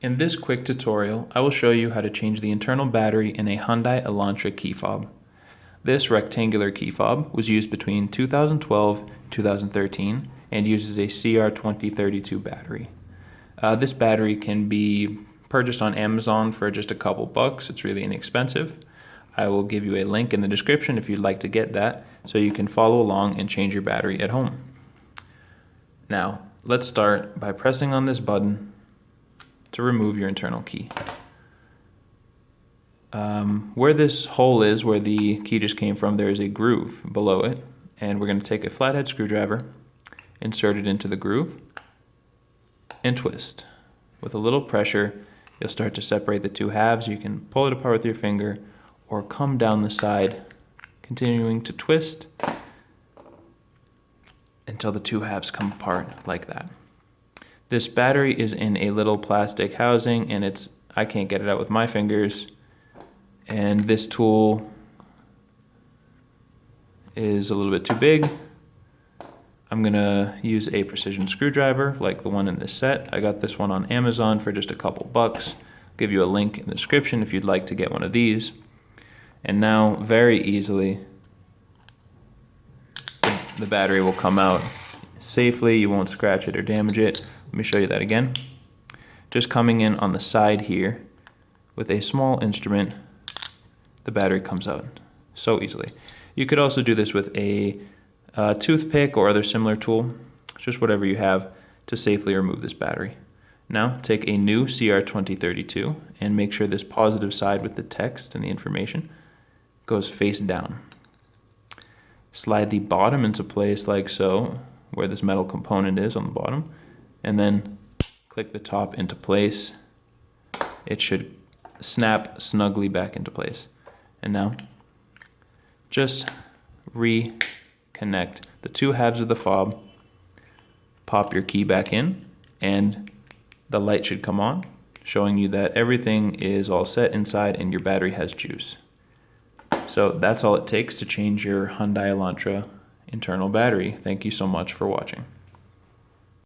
In this quick tutorial, I will show you how to change the internal battery in a Hyundai Elantra key fob. This rectangular key fob was used between 2012 and 2013 and uses a CR2032 battery. This battery can be purchased on Amazon for just a couple bucks. It's really inexpensive. I will give you a link in the description if you'd like to get that so you can follow along and change your battery at home. Now, let's start by pressing on this button to remove your internal key. Where this hole is, where the key just came from, there is a groove below it, and we're going to take a flathead screwdriver, insert it into the groove, and twist. With a little pressure, you'll start to separate the two halves. You can pull it apart with your finger or come down the side, continuing to twist until the two halves come apart like that. This battery is in a little plastic housing, and I can't get it out with my fingers. And this tool is a little bit too big. I'm gonna use a precision screwdriver like the one in this set. I got this one on Amazon for just a couple bucks. I'll give you a link in the description if you'd like to get one of these. And now, very easily, the battery will come out safely. You won't scratch it or damage it. Let me show you that again. Just coming in on the side here with a small instrument, the battery comes out so easily. You could also do this with a toothpick or other similar tool, just whatever you have to safely remove this battery. Now take a new CR2032 and make sure this positive side with the text and the information goes face down. Slide the bottom into place like so, where this metal component is on the bottom, and then click the top into place. It should snap snugly back into place. And now, just reconnect the two halves of the fob, pop your key back in, and the light should come on, showing you that everything is all set inside and your battery has juice. So that's all it takes to change your Hyundai Elantra internal battery. Thank you so much for watching.